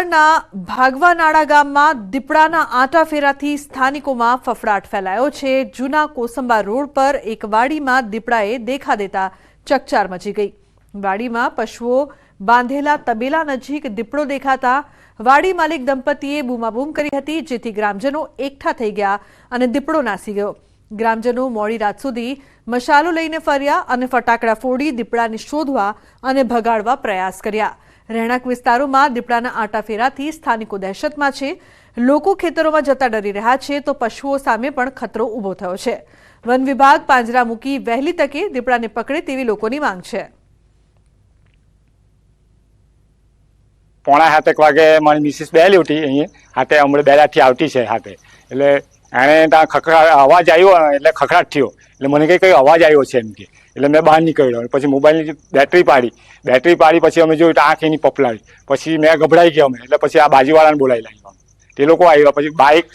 પાટણના ભાગવાનાળા ગામમાં દીપડાના આંટાફેરાથી સ્થાનિકોમાં ફફડાટ ફેલાયો છે। જૂના કોસંબા રોડ પર એક વાડીમાં દીપડાએ દેખા દેતા ચકચાર મચી ગઈ। વાડીમાં પશુઓ બાંધેલા તબેલા નજીક દીપડો દેખાતા વાડી માલિક દંપતીએ બૂમાબૂમ કરી હતી, જેથી ગ્રામજનો એકઠા થઈ ગયા અને દીપડો નાસી ગયો। ગ્રામજનો મોડી રાત સુધી મશાલો લઈને ફર્યા અને ફટાકડા ફોડી દીપડાને શોધવા અને ભગાડવા પ્રયાસ કર્યા। રહેણાંક વિસ્તારોમાં દીપડાના આંટાફેરાથી સ્થાનિકો દહેશતમાં છે। લોકો ખેતરોમાં જતા ડરી રહ્યા છે તો પશુઓ સામે પણ ખતરો ઊભો થયો છે। વન વિભાગ પાંજરા મૂકી વહેલી તકે દીપડાને પકડે તેવી લોકોની માંગ છે। પોણા 7 વાગે મારી મિસિસ બેલી ઉઠી અહીં હાથે હમણાં બેલાથી આવતી છે હાથે એટલે એને ત્યાં ખખડાટ અવાજ આવ્યો એટલે ખખડાટ થયો એટલે મને કઈ અવાજ આવ્યો છે એમ કે એટલે મેં બહાર નીકળ્યો પછી મોબાઈલની બેટરી પાડી પછી અમે જોયું તો આંખ એની પપલાવી પછી મેં ગભરાઈ ગયો અમે એટલે પછી આ બાજુવાળાને બોલાવી લાવ્યો તે લોકો આવ્યા પછી બાઇક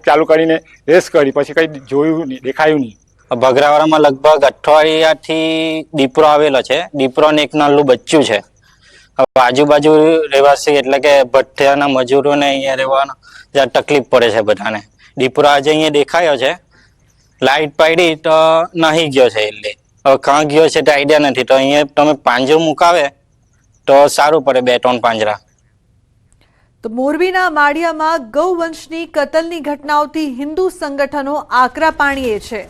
ચાલુ કરીને રેસ કરી પછી કંઈ જોયું નહીં દેખાયું નહીં। ભગરાવાડામાં લગભગ અઠવાડિયાથી દીપડો આવેલો છે। દીપડોને એક નાનું બચ્ચું છે। આજુબાજુ રહેવાસી એટલે કે ભઠ્ઠિયાના મજૂરોને અહીંયા રહેવાનું જ્યાં તકલીફ પડે છે બધાને। દીપડો આજે અહીંયા દેખાયો છે, લાઇટ પાડી તો નાહી ગયો છે એટલે હવે કાં ગયો છે તે આઈડિયા નથી, તો અહીંયા તમે પાંજરો મુકાવે તો સારું પડે, 2-3 પાંજરા। તો મોરબીના માળિયામાં ગૌવંશની કતલની ઘટનાઓથી હિન્દુ સંગઠનો આકરા પાણીએ છે।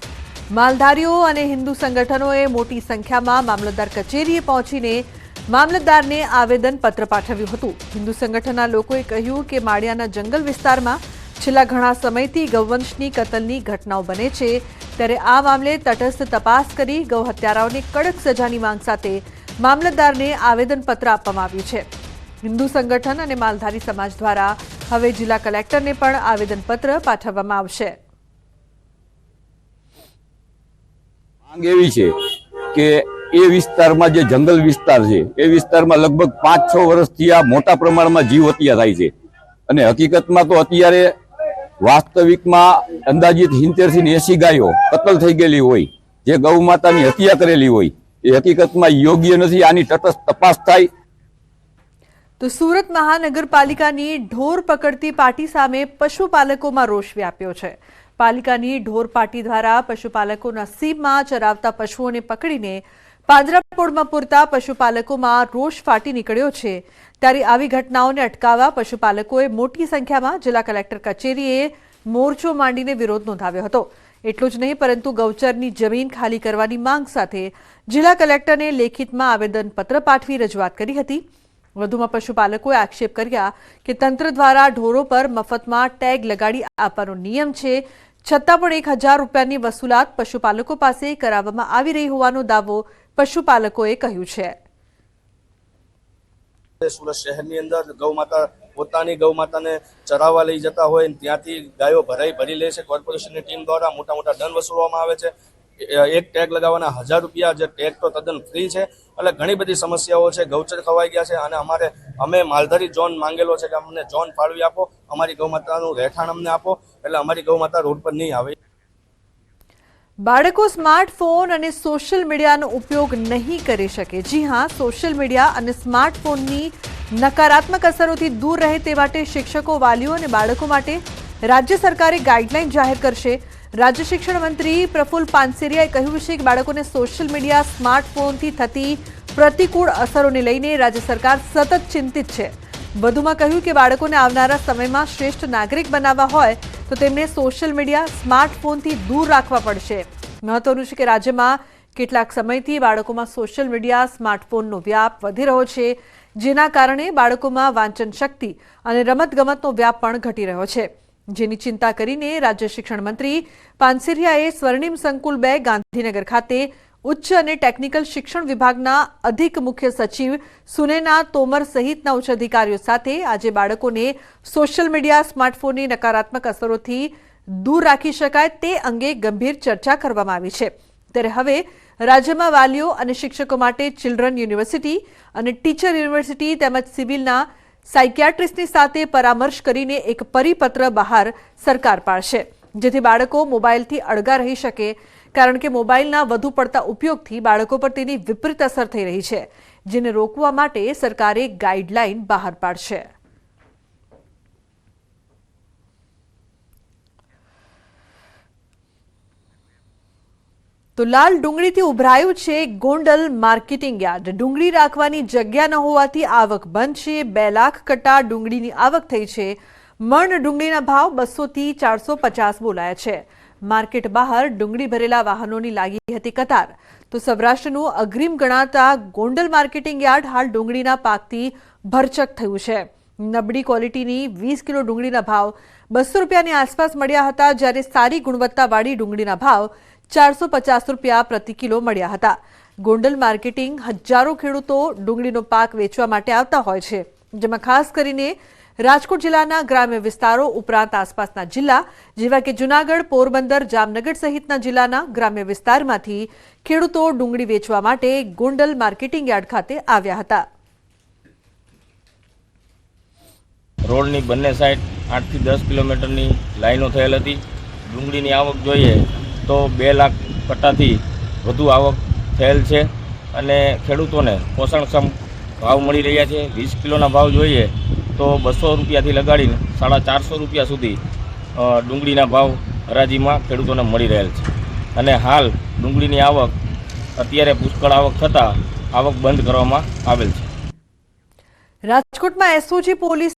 માલધારીઓ અને હિન્દુ સંગઠનોએ મોટી સંખ્યામાં મામલતદાર કચેરીએ પહોંચીને મામલતદારને આવેદન પત્ર પાઠવ્યું હતું। હિન્દુ સંગઠનના લોકોએ કહ્યું કે માળિયાના જંગલ વિસ્તારમાં છેલ્લા ઘણા સમયથી ગૌવંશની કતલની ઘટનાઓ બને છે, ત્યારે આ મામલે તટસ્થ તપાસ કરી ગૌ હત્યારાઓને કડક સજાની માંગ સાથે મામલતદારને આવેદનપત્ર આપવામાં આવ્યું છે। હિન્દુ સંગઠન અને માલધારી સમાજ દ્વારા હવે જિલ્લા કલેક્ટરને પણ આવેદનપત્ર પાઠવવામાં આવશે। માંગ એવી છે કે એ વિસ્તારમાં જે જંગલ વિસ્તાર છે એ વિસ્તારમાં લગભગ 5-6 વર્ષથી આ મોટા પ્રમાણમાં જીવ હત્યા થાય છે અને હકીકતમાં તો અત્યારે વાસ્તવિકમાં અંદાજિત 70 થી 80 ગાયો કતલ થઈ ગયેલી હોય, જે ગૌ માતાની હત્યા કરેલી હોય, એ હકીકતમાં યોગ્ય નથી। આની તટસ્થ તપાસ થાય। તો સુરત મહાનગરપાલિકાની ઢોર પકડતી પાર્ટી સામે પશુપાલકોમાં રોષ વ્યાપ્યો છે। પાલિકાની ઢોર પાર્ટી દ્વારા પશુપાલકોના સીમમાં ચરાવતા પશુઓને પકડીને પાંજરાપોળમાં પૂરતા પશુપાલકોમાં રોષ ફાટી નીકળ્યો છે, ત્યારે આવી ઘટનાઓને અટકાવવા પશુપાલકોએ મોટી સંખ્યામાં જિલ્લા કલેક્ટર કચેરીએ મોરચો માંડીને વિરોધ નોંધાવ્યો હતો। એટલું જ નહીં પરંતુ ગૌચરની જમીન ખાલી કરવાની માંગ સાથે જિલ્લા કલેક્ટરને લેખિતમાં આવેદનપત્ર પાઠવી રજૂઆત કરી હતી। વધુમાં પશુપાલકોએ આક્ષેપ કર્યા કે તંત્ર દ્વારા ઢોરો પર મફતમાં ટેગ લગાડી આપવાનો નિયમ છે, છતાં પણ 1000 રૂપિયાની વસૂલાત પશુપાલકો પાસે કરાવવામાં આવી રહી હોવાનો દાવો પશુપાલકોએ કર્યું છે। સુરત શહેરની અંદર ગૌમાતા પોતાની ગૌમાતાને ચરાવવા લઈ જતા હોય ત્યાંથી ગાયો ભરી લે છે। કોર્પોરેશનની ટીમ દ્વારા મોટા દંડ વસૂલવામાં આવે છે। એક ટેગ લગાવવાના 1000 રૂપિયા, જે ટેગ તો તદ્દન ફ્રી છે। એટલે ઘણી બધી સમસ્યાઓ છે। ગૌચર ખવાઈ ગયા છે અને અમે માલધારી ઝોન માંગેલો છે કે અમને ઝોન ફાળવી આપો, અમારી ગૌમાતાનું રહેઠાણ અમને આપો, એટલે અમારી ગૌમાતા રોડ પર નહીં આવે। બાળકો સ્માર્ટફોન અને સોશિયલ મીડિયાનો ઉપયોગ નહીં કરી શકે। જી હા, સોશિયલ મીડિયા અને સ્માર્ટફોનની નકારાત્મક અસરોથી દૂર રહે તે માટે શિક્ષકો, વાલીઓ અને બાળકો માટે રાજ્ય સરકારે ગાઈડલાઈન જાહેર કરશે। રાજ્ય શિક્ષણ મંત્રી પ્રફુલ્લ પાનસેરિયાએ કહ્યું છે કે બાળકોને સોશિયલ મીડિયા, સ્માર્ટફોનથી થતી પ્રતિકૂળ અસરોને લઈને રાજ્ય સરકાર સતત ચિંતિત છે। વધુમાં કહ્યું કે બાળકોને આવનારા સમયમાં શ્રેષ્ઠ નાગરિક બનાવવા હોય તો તેમને સોશિયલ મીડિયા, સ્માર્ટફોનથી દૂર રાખવા પડશે। મહત્વનું છે કે રાજ્યમાં કેટલાક સમયથી બાળકોમાં સોશિયલ મીડિયા, સ્માર્ટફોનનો વ્યાપ વધી રહ્યો છે, જેના કારણે બાળકોમાં વાંચન શક્તિ અને રમતગમતનો વ્યાપ પણ ઘટી રહ્યો છે, જેની ચિંતા કરીને રાજ્ય શિક્ષણ મંત્રી પાનસેરિયાએ સ્વર્ણિમ સંકુલ 2 ગાંધીનગર ખાતે ઉચ્ચ અને ટેકનિકલ શિક્ષણ વિભાગના અધિક મુખ્ય સચિવ સુનૈના તોમર સહિતના ઉચ્ચ અધિકારીઓ સાથે આજે બાળકોને સોશિયલ મીડિયા, સ્માર્ટફોનની નકારાત્મક અસરોથી દૂર રાખી શકાય તે અંગે ગંભીર ચર્ચા કરવામાં આવી છે। ત્યારે હવે રાજ્યમાં વાલીઓ અને શિક્ષકો માટે ચિલ્ડ્રન યુનિવર્સિટી અને ટીચર યુનિવર્સિટી તેમજ સિવિલના સાયકિયાટ્રિસ્ટની સાથે પરામર્શ કરીને એક પરિપત્ર બહાર સરકાર પાડશે, જેથી બાળકો મોબાઈલથી અળગા રહી શકે। કારણ કે મોબાઈલના વધુ પડતા ઉપયોગથી બાળકો પર તેની વિપરીત અસર થઈ રહી છે, જેને રોકવા માટે સરકારે ગાઈડલાઈન બહાર પાડશે। તો લાલ ડુંગળીથી ઉભરાયું છે ગોંડલ માર્કેટિંગ યાર્ડ. ડુંગળી રાખવાની જગ્યા ન હોવાથી આવક બંધ છે. 2 લાખ કટ્ટા ડુંગળીની આવક થઈ છે. મણ ડુંગળીના ભાવ 200 થી 450 બોલાયા છે. માર્કેટ બહાર ડુંગળી ભરેલા વાહનોની લાગી હતી કતાર. તો સૌરાષ્ટ્રનું અગ્રીમ ગણાતા ગોંડલ માર્કેટિંગ યાર્ડ હાલ ડુંગળીના પાકથી ભરચક થયું છે. નબળી ક્વોલિટીની 20 કિલો ડુંગળીના ભાવ 200 રૂપિયાની આસપાસ મળ્યા હતા, જ્યારે સારી ગુણવત્તાવાળી ડુંગળીના ભાવ 450 રૂપિયા પ્રતિ કિલો મળ્યા હતા. ગોંડલ માર્કેટિંગ હજારો ખેડૂતો ડુંગળીનો પાક વેચવા માટે આવતા હોય છે, જેમાં ખાસ કરીને રાજકોટ જિલ્લાના ગ્રામ્ય વિસ્તારો ઉપરાંત આસપાસના જિલ્લા જેવા કે જૂનાગઢ, પોરબંદર, જામનગર સહિતના જિલ્લાના ગ્રામ્ય વિસ્તારમાંથી ખેડૂતો ડુંગળી વેચવા માટે ગોંડલ માર્કેટિંગ યાર્ડ ખાતે આવ્યા હતા. રોડની બંને સાઈડ 8 થી 10 કિલોમીટરની લાઈનો થયેલ હતી. ડુંગળીની આવક જોઈએ તો 2 લાખ કટ્ટાથી વધુ આવક થયેલ છે અને ખેડૂતોને પોષણક્ષમ ભાવ મળી રહ્યા છે. 20 કિલોના ભાવ જોઈએ તો 200 રૂપિયાથી લગાડીને 450 રૂપિયા સુધી ડુંગળીના ભાવ હરાજીમાં ખેડૂતોને મળી રહેલ છે અને હાલ ડુંગળીની આવક અત્યારે પુષ્કળ આવક થતાં આવક બંધ કરવામાં આવેલ છે. રાજકોટમાં એસઓજી પોલીસ